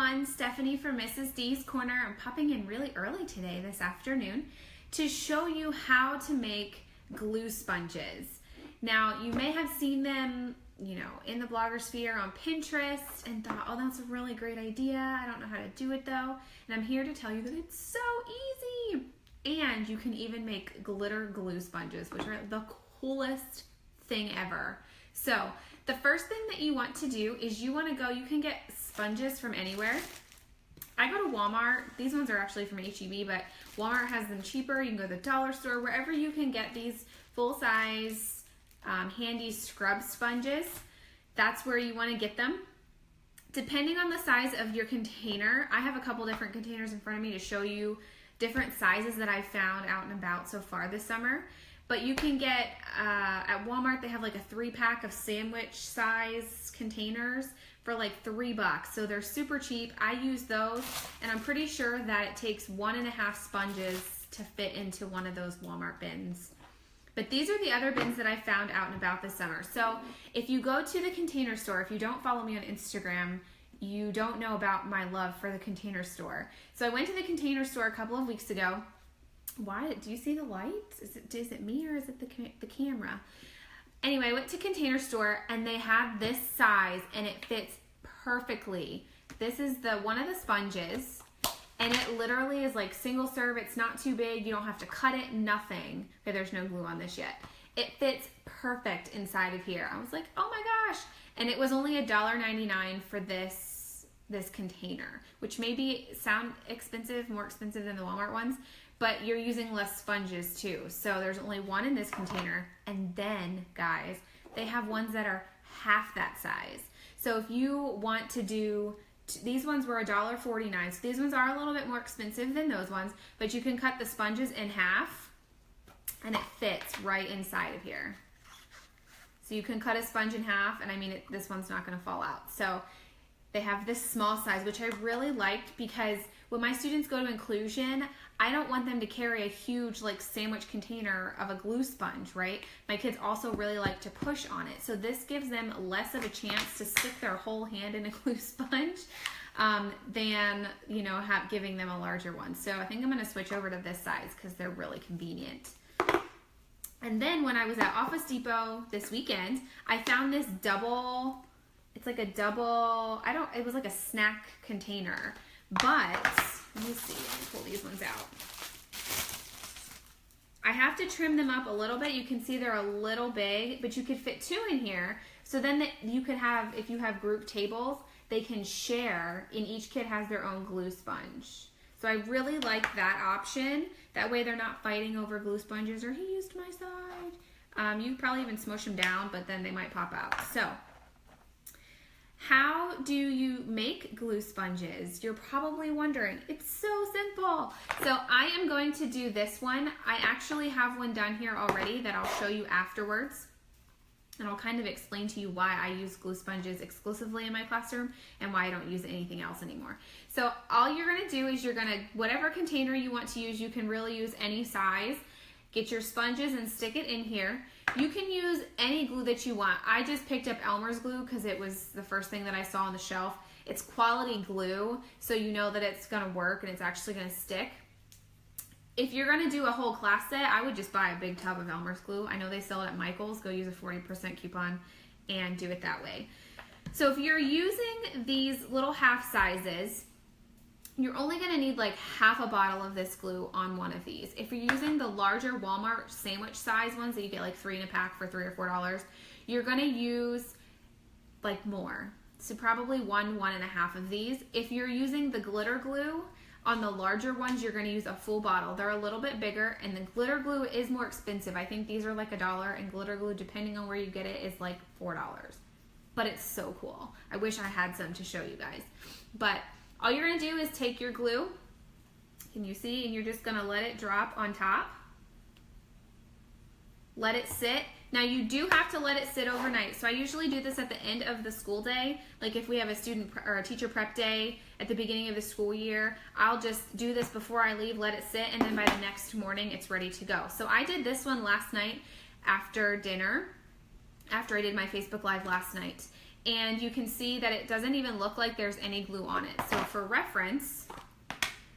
everyone, Stephanie from Mrs. D's Corner. I'm popping in really early today, this afternoon, to show you how to make glue sponges. Now, you may have seen them, in the blogger sphere on Pinterest and thought, oh, that's a really great idea. I don't know how to do it though. And I'm here to tell you that it's so easy. And you can even make glitter glue sponges, which are the coolest thing ever. So the first thing that you want to do is you can get sponges from anywhere. I go to Walmart. These ones are actually from H-E-B, but Walmart has them cheaper. You can go to the dollar store, wherever you can get these full-size handy scrub sponges. That's where you want to get them. Depending on the size of your container, I have a couple different containers in front of me to show you different sizes that I've found out and about so far this summer. But you can get, at Walmart, they have like a 3-pack of sandwich size containers for like $3. So they're super cheap. I use those, and I'm pretty sure that it takes 1.5 sponges to fit into one of those Walmart bins. But these are the other bins that I found out and about this summer. So if you go to the Container Store, if you don't follow me on Instagram, you don't know about my love for the Container Store. So I went to the Container Store a couple of weeks ago. Why? Do you see the lights? Is it me or is it the camera? Anyway, I went to Container Store and they have this size and it fits perfectly. This is one of the sponges, and it literally is like single serve. It's not too big. You don't have to cut it, nothing. Okay, there's no glue on this yet. It fits perfect inside of here. I was like, oh my gosh. And it was only $1.99 for this container, which maybe sound expensive, more expensive than the Walmart ones, but you're using less sponges too. So there's only one in this container. And then, guys, they have ones that are half that size. So if you want to do, these ones were $1.49. So these ones are a little bit more expensive than those ones, but you can cut the sponges in half and it fits right inside of here. So you can cut a sponge in half, and I mean, this one's not gonna fall out. So they have this small size, which I really liked, because when my students go to inclusion, I don't want them to carry a huge like sandwich container of a glue sponge, right? My kids also really like to push on it. So this gives them less of a chance to stick their whole hand in a glue sponge than, giving them a larger one. So I think I'm gonna switch over to this size because they're really convenient. And then when I was at Office Depot this weekend, I found this double, it's like a double, it was like a snack container, but let me see, let me pull these ones out. I have to trim them up a little bit. You can see they're a little big, but you could fit 2 in here. So then you could have, if you have group tables, they can share, and each kid has their own glue sponge. So I really like that option. That way they're not fighting over glue sponges or he used my side. You probably even smush them down, but then they might pop out. So how do you make glue sponges? You're probably wondering. It's so simple. So I am going to do this one. I actually have one done here already that I'll show you afterwards. And I'll kind of explain to you why I use glue sponges exclusively in my classroom and why I don't use anything else anymore. So all you're gonna do is whatever container you want to use, you can really use any size. Get your sponges and stick it in here. You can use any glue that you want. I just picked up Elmer's glue because it was the first thing that I saw on the shelf. It's quality glue, so you know that it's gonna work and it's actually gonna stick. If you're gonna do a whole class set, I would just buy a big tub of Elmer's glue. I know they sell it at Michael's. Go use a 40% coupon and do it that way. So if you're using these little half sizes, you're only gonna need like half a bottle of this glue on one of these. If you're using the larger Walmart sandwich size ones that you get like 3 in a pack for $3 or $4, you're gonna use like more. So probably 1.5 of these. If you're using the glitter glue, on the larger ones, you're going to use a full bottle. They're a little bit bigger, and the glitter glue is more expensive. I think these are like $1, and glitter glue, depending on where you get it, is like $4. But it's so cool. I wish I had some to show you guys. But all you're going to do is take your glue. Can you see? And you're just going to let it drop on top. Let it sit. Now you do have to let it sit overnight. So I usually do this at the end of the school day. Like if we have a student or a teacher prep day at the beginning of the school year, I'll just do this before I leave, let it sit, and then by the next morning it's ready to go. So I did this one last night after dinner, after I did my Facebook Live last night. and you can see that it doesn't even look like there's any glue on it. So for reference,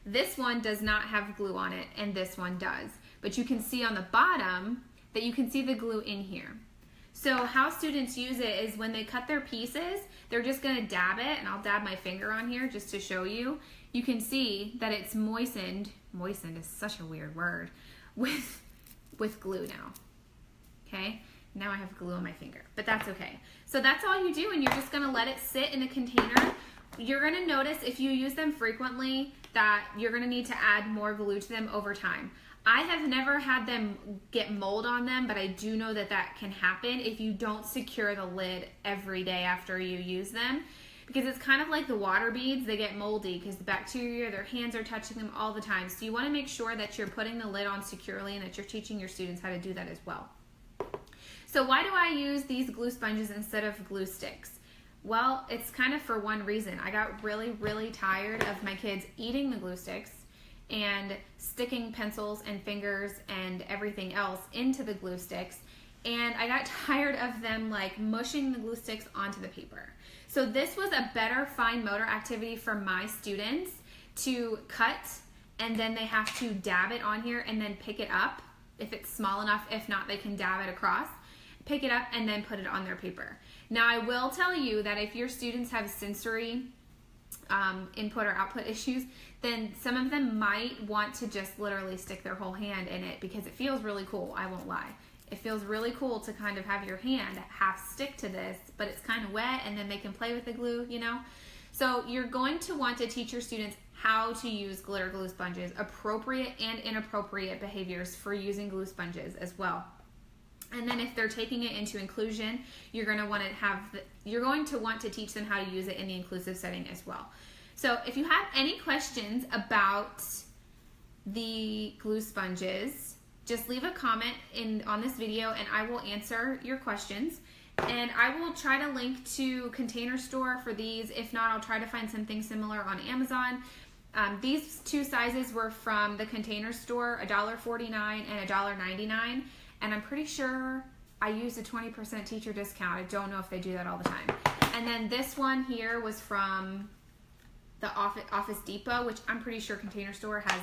this one does not have glue on it and this one does. But you can see on the bottom that you can see the glue in here. So how students use it is when they cut their pieces, they're just going to dab it, and I'll dab my finger on here just to show you. You can see that it's moistened is such a weird word, with glue now. Okay, now I have glue on my finger, but that's okay. So that's all you do, and you're just going to let it sit in a container. You're going to notice if you use them frequently that you're going to need to add more glue to them over time. I have never had them get mold on them, but I do know that that can happen if you don't secure the lid every day after you use them, because it's kind of like the water beads. They get moldy because the bacteria, their hands are touching them all the time. So you want to make sure that you're putting the lid on securely and that you're teaching your students how to do that as well. So why do I use these glue sponges instead of glue sticks? Well, it's kind of for one reason. I got really, really tired of my kids eating the glue sticks and sticking pencils and fingers and everything else into the glue sticks. And I got tired of them like mushing the glue sticks onto the paper. So this was a better fine motor activity for my students to cut, and then they have to dab it on here and then pick it up if it's small enough. If not, they can dab it across, pick it up, and then put it on their paper. Now I will tell you that if your students have sensory input or output issues, then some of them might want to just literally stick their whole hand in it because it feels really cool. I won't lie. It feels really cool to kind of have your hand half stick to this, but it's kind of wet, and then they can play with the glue, you know? So you're going to want to teach your students how to use glitter glue sponges, appropriate and inappropriate behaviors for using glue sponges as well. And then if they're taking it into inclusion, you're going to want to teach them how to use it in the inclusive setting as well. So if you have any questions about the glue sponges, just leave a comment on this video and I will answer your questions. And I will try to link to Container Store for these. If not, I'll try to find something similar on Amazon. These two sizes were from the Container Store, $1.49 and $1.99. And I'm pretty sure I used a 20% teacher discount. I don't know if they do that all the time. And then this one here was from the Office Depot, which I'm pretty sure Container Store has.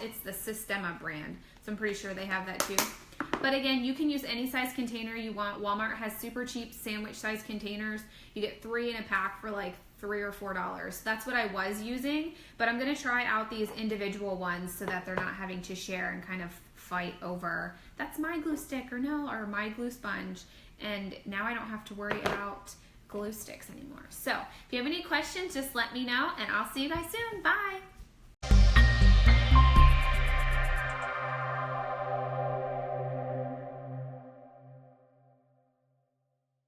It's the Sistema brand, so I'm pretty sure they have that too. But again, you can use any size container you want. Walmart has super cheap sandwich size containers. You get 3 in a pack for like $3 or $4. That's what I was using, but I'm going to try out these individual ones so that they're not having to share and kind of fight over that's my glue stick or my glue sponge, and now I don't have to worry about glue sticks anymore. So if you have any questions, just let me know, and I'll see you guys soon. Bye.